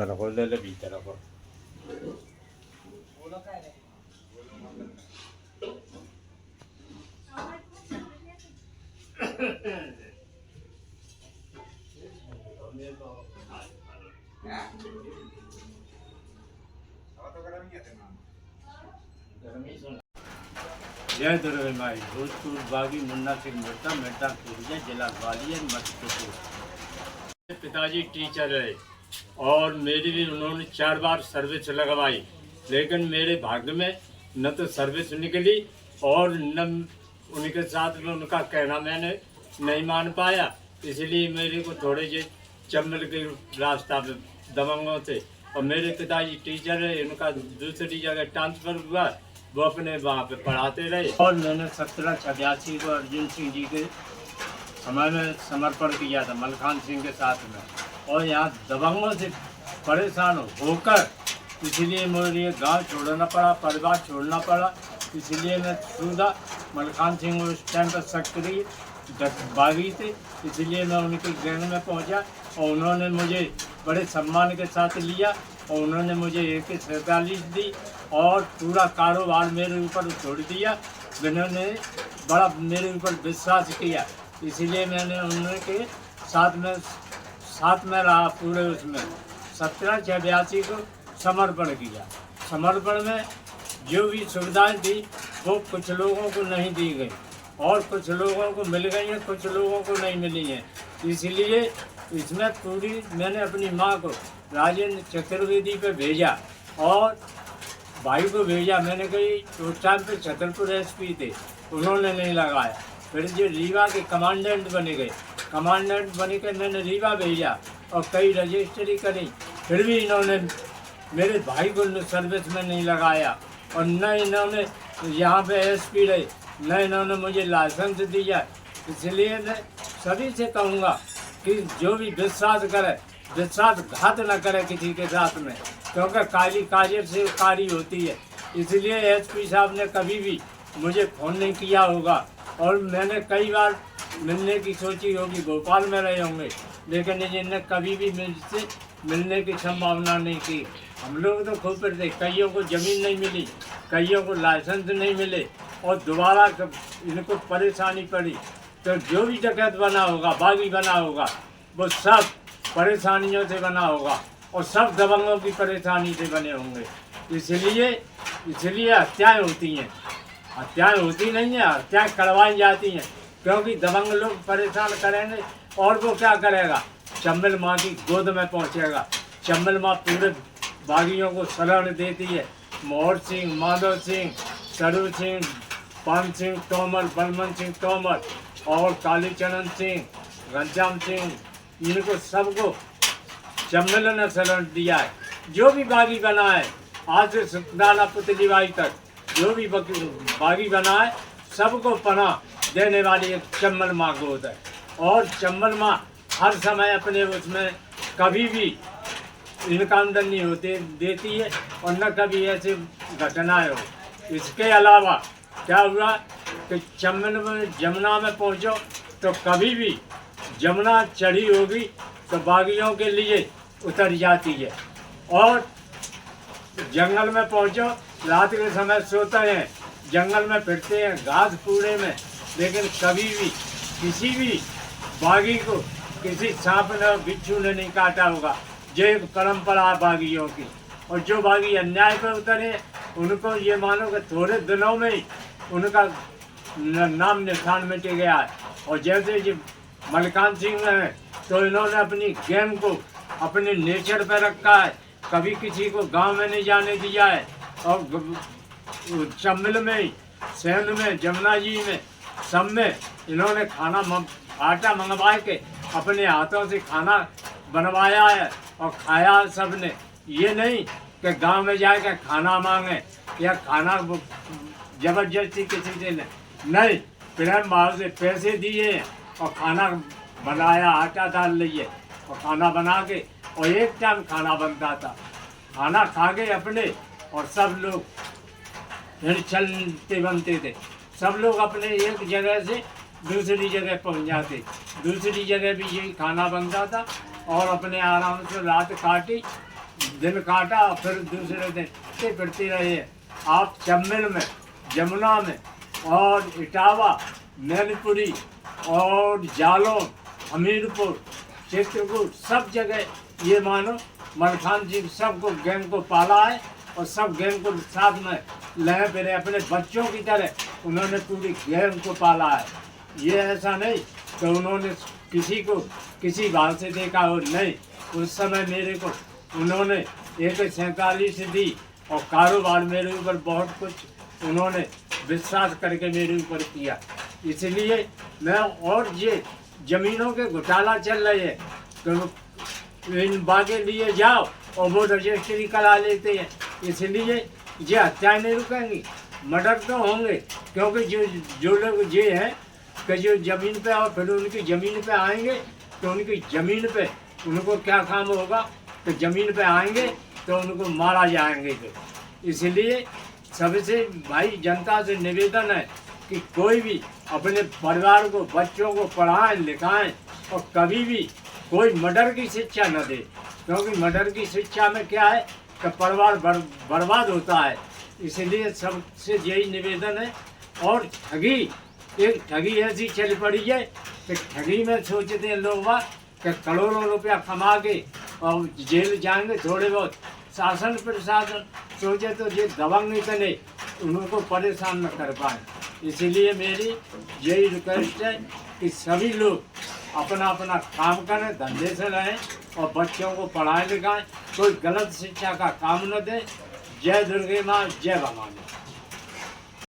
रखो ले ले भीतर रखो। जय दुर्गे माई। भोजपुर बागी मुन्ना सिंह मेहता मेहता खुर्जा जिला ग्वालियर मध्य। पिताजी टीचर है और मेरी भी उन्होंने 4 बार सर्विस लगवाई, लेकिन मेरे भाग्य में न तो सर्विस निकली और न उनके साथ में उनका कहना मैंने नहीं मान पाया। इसलिए मेरे को थोड़े से चम्बल के रास्ता पे दबंगों थे। और मेरे पिताजी टीचर है, इनका दूसरी जगह ट्रांसफ़र हुआ, वो अपने वहाँ पे पढ़ाते रहे। और मैंने 1786 को अर्जुन सिंह जी के समय में समर्पण किया था मलखान सिंह के साथ में। और यहाँ दबंगों से परेशान होकर इसलिए मुझे गांव छोड़ना पड़ा, परिवार छोड़ना पड़ा। इसलिए मैं सूदा मलखान सिंह उस टाइम पर सक्रिय बागी थे, इसलिए मैं उनके गैंग में पहुंचा और उन्होंने मुझे बड़े सम्मान के साथ लिया और उन्होंने मुझे AK-47 दी और पूरा कारोबार मेरे ऊपर छोड़ दिया। उन्होंने बड़ा मेरे ऊपर विश्वास किया, इसलिए मैंने उनके साथ में रहा पूरे उसमें 1782 को समर्पण किया। समर्पण में जो भी सुविधाएं थी वो कुछ लोगों को नहीं दी गई और कुछ लोगों को मिल गई हैं, कुछ लोगों को नहीं मिली हैं। इसलिए इसमें पूरी मैंने अपनी माँ को राजेंद्र चतुर्वेदी पे भेजा और भाई को भेजा। मैंने कही उस टाइम पे छतरपुर SP थे, उन्होंने नहीं लगाया। फिर जो रीवा के कमांडेंट बने गए, कमांडेंट बने के मैंने रीवा भेजा और कई रजिस्ट्री करी, फिर भी इन्होंने मेरे भाई को सर्विस में नहीं लगाया। और न इन्होंने यहाँ पे SP रहे, न इन्होंने मुझे लाइसेंस दिया। इसलिए मैं सभी से कहूँगा कि जो भी विश्वास करे, विश्वासघात न करे किसी के साथ में, क्योंकि काली काजर से कारी होती है। इसलिए SP साहब ने कभी भी मुझे फ़ोन नहीं किया होगा और मैंने कई बार मिलने की सोची होगी, भोपाल में रहे होंगे, लेकिन इन्हें कभी भी मुझसे मिलने की संभावना नहीं की। हम लोग तो खूब फिरते, कईयों को ज़मीन नहीं मिली, कईयों को लाइसेंस नहीं मिले और दोबारा इनको परेशानी पड़ी। तो जो भी डकैत बना होगा, बागी बना होगा, वो सब परेशानियों से बना होगा और सब दबंगों की परेशानी से बने होंगे। इसलिए हत्याएँ होती हैं, हत्याएँ होती नहीं हैं, हत्याएँ करवाई जाती हैं, क्योंकि दबंग लोग परेशान करेंगे और वो क्या करेगा, चम्बल माँ की गोद में पहुँचेगा। चम्बल माँ पूरे बागियों को शरण देती है। मोहर सिंह, माधव सिंह, सरू सिंह, पान सिंह तोमर, बलवंत सिंह तोमर और कालीचरण सिंह, घनश्याम सिंह, इनको सबको चम्बल ने शरण दिया है। जो भी बागी बना है, आज से सुल्ताना पुतली बाई तक जो भी बागी बना है, सबको पनाह देने वाली एक चम्बल माँ गोद है। और चम्बल माँ हर समय अपने उसमें कभी भी इनका अंदर नहीं होते देती है और न कभी ऐसे घटनाएं हो। इसके अलावा क्या हुआ कि चम्बल में जमुना में पहुंचो तो कभी भी जमुना चढ़ी होगी तो बागियों के लिए उतर जाती है। और जंगल में पहुंचो, रात के समय सोते हैं, जंगल में फिरते हैं घास पूरे में, लेकिन कभी भी किसी भी बागी को किसी सांप ने बिच्छू ने नहीं काटा होगा। ये एक परंपरा बागियों की। और जो बागी अन्याय पर उतरे उनको ये मानो कि थोड़े दिनों में ही उनका नाम निशान मिट गया है। और जैसे ये मलखान सिंह हैं तो इन्होंने अपनी गैंग को अपने नेचर पर रखा है, कभी किसी को गांव में नहीं जाने दिया है। और चम्बल में, सैन में, जमुना जी में, सब में इन्होंने आटा मंगवा के अपने हाथों से खाना बनवाया है और खाया सबने। ये नहीं कि गांव में जाकर खाना मांगे या खाना जबरदस्ती किसी से नहीं, प्रेम भाव से पैसे दिए और खाना बनाया, आटा डाल लिए और खाना बना के, और एक टाइम खाना बनता था, खाना खा के अपने और सब लोग फिर चलते बनते थे। सब लोग अपने एक जगह से दूसरी जगह पहुंच जाते, दूसरी जगह भी यही खाना बनता था और अपने आराम से रात काटी दिन काटा और फिर दूसरे दिन फिरते रहे। आप चम्बल में, जमुना में और इटावा, मैनपुरी और जालौन, हमीरपुर, चित्रकूट, सब जगह ये मानो मलखान जी सबको गैंग को पाला है और सब गैंग को साथ में लहे फिरे। अपने बच्चों की तरह उन्होंने पूरी गैंग को पाला है। ये ऐसा नहीं कि उन्होंने किसी को किसी भाव से देखा हो, नहीं। उस समय मेरे को उन्होंने 147 दी और कारोबार मेरे ऊपर बहुत कुछ उन्होंने विश्वास करके मेरे ऊपर किया। इसलिए मैं, और ये ज़मीनों के घोटाला चल रहे हैं तो इन बागे लिए जाओ और वो रजिस्ट्री करा लेते हैं। इसलिए ये हत्याएं नहीं रुकेंगी, मर्डर तो होंगे, क्योंकि जो लोग ये हैं कि जो ज़मीन पे और फिर उनकी ज़मीन पे आएंगे तो उनकी ज़मीन पे उनको क्या काम होगा कि ज़मीन पे आएंगे तो उनको मारा जाएंगे। तो इसलिए सबसे भाई जनता से निवेदन है कि कोई भी अपने परिवार को, बच्चों को पढ़ाएं लिखाएं और कभी भी कोई मर्डर की शिक्षा न दे, क्योंकि मर्डर की शिक्षा में क्या है कि परिवार बर्बाद होता है। इसलिए सबसे यही निवेदन है। और ठगी, एक ठगी ऐसी चल पड़ी है कि ठगी में सोचते हैं लोग कि करोड़ों रुपया कमा के और जेल जाएंगे थोड़े बहुत। शासन प्रशासन सोचे तो ये दबंग इतने उनको परेशान न कर पाए। इसलिए मेरी यही रिक्वेस्ट है कि सभी लोग अपना अपना काम करें, धंधे से रहें और बच्चों को पढ़ाएं लिखाएं, कोई गलत शिक्षा का काम न दें। जय दुर्गे माँ, जय भवानी।